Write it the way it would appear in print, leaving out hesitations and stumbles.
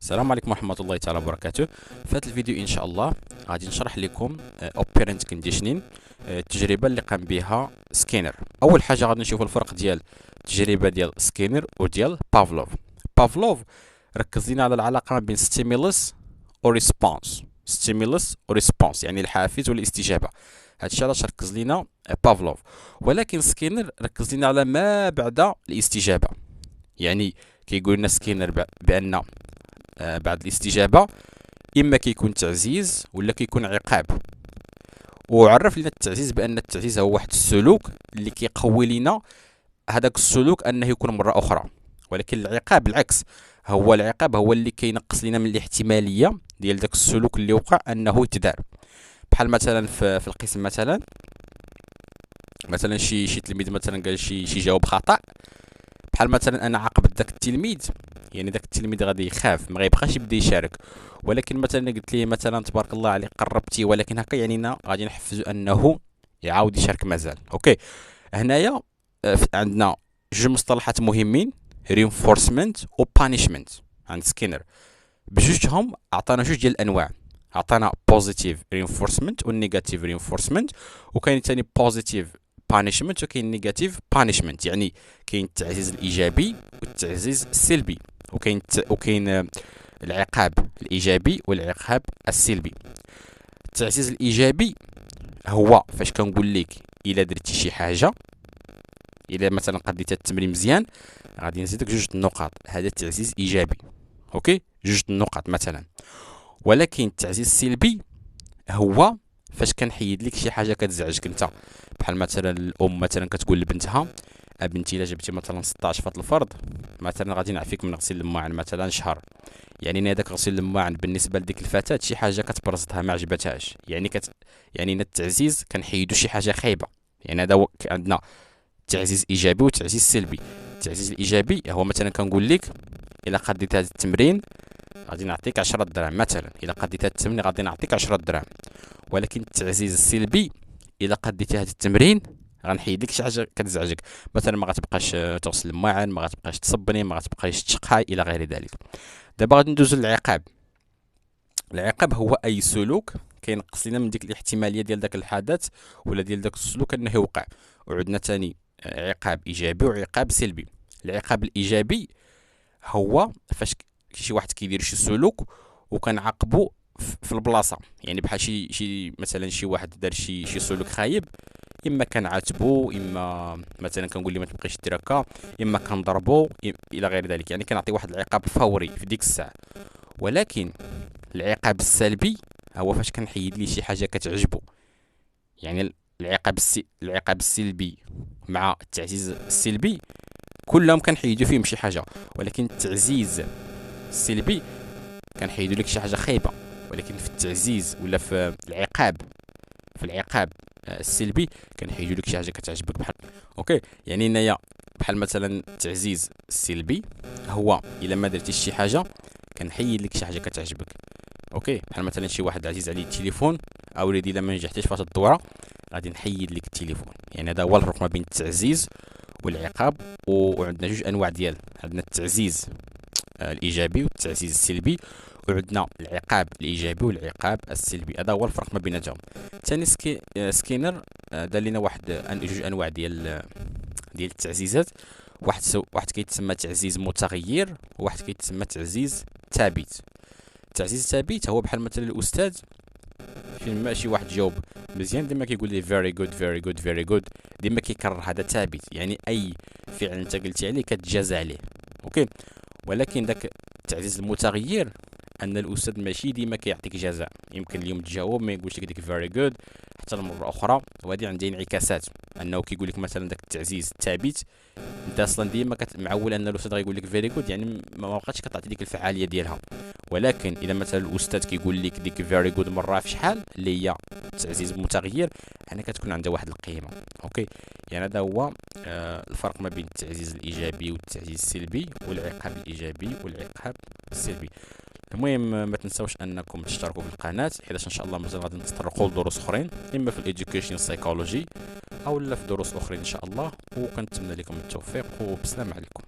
السلام عليكم ورحمة الله تعالى وبركاته. في هذا الفيديو إن شاء الله غادي نشرح لكم operant conditioning، التجربة اللي قام بها سكينر. أول حاجة غادي نشوفوا الفرق ديال التجربة ديال سكينر وديال بافلوف. بافلوف ركز لنا على العلاقة ما بين stimulus و response. stimulus و response يعني الحافز والاستجابة. هادشي علاش ركز لنا بافلوف، ولكن سكينر ركز لنا على ما بعد الاستجابة. يعني كيقول لنا سكينر بأن بعد الاستجابة إما كيكون تعزيز ولا كيكون عقاب. وعرف لنا التعزيز بأن التعزيز هو واحد السلوك اللي كيقوي لنا هذاك السلوك أنه يكون مرة أخرى، ولكن العقاب بالعكس، هو العقاب هو اللي كينقص لنا من الاحتمالية ديال داك السلوك اللي وقع أنه يتدار. بحال مثلا في القسم مثلا شي تلميذ مثلا قال شي جواب خطأ، بحال مثلا انا عاقبت داك التلميذ، يعني داك التلميذ غادي يخاف ما غيبقاش يبدا يشارك. ولكن مثلا قلت ليه مثلا تبارك الله عليك قربتي، ولكن هكا يعني غادي نحفزو انه يعاود يشارك مازال. اوكي، هنايا عندنا جوج مصطلحات مهمين، reinforcement و punishment عند سكينر. بجوجهم عطانا جوج ديال الانواع، عطانا positive reinforcement و negative reinforcement، وكاين ثاني positive punishment وكاين نيجاتيف punishment. يعني كاين التعزيز الايجابي والتعزيز السلبي، وكاين العقاب الايجابي والعقاب السلبي. التعزيز الايجابي هو فاش كنقول لك الا درتي شي حاجه، الا مثلا قديت التمرين مزيان غادي نزيدك جوج النقاط، هذا التعزيز ايجابي. اوكي، جوج النقاط مثلا. ولكن التعزيز السلبي هو فاش كنحيد لك شي حاجه كتزعجك انت، بحال مثلا الام مثلا كتقول لبنتها بنتي الا جبتي مثلا 16 فهاد الفرض مثلا غادي نعفيك من غسيل الماعن مثلا شهر. يعني هذاك غسيل الماعن بالنسبه لديك الفتاه شي حاجه كتبرزتها ما عجبتهاش، يعني التعزيز كنحيدو شي حاجه خايبه. يعني هذا عندنا تعزيز ايجابي وتعزيز سلبي. التعزيز الايجابي هو مثلا كنقول لك الا قديت هذا التمرين غادي نعطيك 10 دراهم مثلا، الا قديت هذا التمرين غادي نعطيك 10 دراهم. ولكن التعزيز السلبي الا قديتي هذا التمرين غنحيد لك شي حاجه كتزعجك، مثلا ما غتبقاش تغسل الماعن، ما غتبقاش تصبني، ما غتبقاش تشقاي الى غير ذلك. دابا غادي ندوزو للعقاب. العقاب هو اي سلوك كينقص لنا من ديك الاحتماليه ديال داك الحدث ولا ديال داك السلوك انه يوقع. وعندنا ثاني عقاب ايجابي وعقاب سلبي. العقاب الايجابي هو فاش شي واحد كيدير شي سلوك وكنعاقبو في البلاصه، يعني بحال شي مثلا شي واحد دار شي سلوك خايب، اما كنعاتبو، اما مثلا كنقول ليه ما تبقيش دير هكا، اما كنضربو الى غير ذلك، يعني كنعطي واحد العقاب فوري في ديك الساعه. ولكن العقاب السلبي هو فاش كنحيد ليه شي حاجه كتعجبو. يعني العقاب السلبي مع التعزيز السلبي كلهم كنحيدو فيهم شي حاجه، ولكن التعزيز السلبي كنحيدو لك شي حاجه خايبه. ولكن في التعزيز ولا في العقاب السلبي كنحيدو لك شي حاجه كتعجبك بحال. اوكي، يعني هنايا بحال مثلا التعزيز السلبي هو الا ما درتيش شي حاجه كنحيد لك شي حاجه كتعجبك. اوكي، بحال مثلا شي واحد عزيز عليه التليفون، اوليدي الا ما نجحتيش في الدوره غادي نحيد لك التليفون. يعني هذا هو الفرق ما بين التعزيز والعقاب. وعندنا جوج انواع ديال، عندنا التعزيز الايجابي والتعزيز السلبي، وعندنا العقاب الايجابي والعقاب السلبي. هذا هو الفرق ما بيناتهم. ثاني سكينر دار لنا جوج انواع ديال التعزيزات. واحد كيتسمى تعزيز متغير، وواحد كيتسمى تعزيز ثابت. التعزيز الثابت هو بحال مثلا الاستاذ فين ما شي واحد جاوب مزيان ديما كيقول لي فيري جود فيري جود فيري جود، ديما كيكرر هذا ثابت، يعني اي فعل انت قلتي عليه كتجازى عليه. اوكي، ولكن داك التعزيز المتغير ان الاستاذ ماشي ديما كيعطيك جزاء، يمكن اليوم تجاوب ما يقولش لك ديك فيري جود حتى المره اخرى، وهذه عندها انعكاسات. انه كيقول لك مثلا داك التعزيز الثابت انت اصلا ديما معول ان الاستاذ غيقول لك فيري جود، يعني ما بقاتش كتعطي ديك الفعاليه ديالها. ولكن اذا مثلا الاستاذ كيقول لك ديك فيري جود مره في شحال اللي هي التعزيز المتغير، هنا كتكون عندها واحد القيمه. اوكي، يعني هذا هو الفرق ما بين التعزيز الايجابي والتعزيز السلبي والعقاب الايجابي والعقاب السلبي. المهم ما تنساوش انكم تشتركوا في القناه، حيت ان شاء الله مازال غادي نتطرقوا لدروس اخرين، اما في الاديوكيشن سايكولوجي او لا في دروس اخرين ان شاء الله. وكنتمنى لكم التوفيق وبسلام عليكم.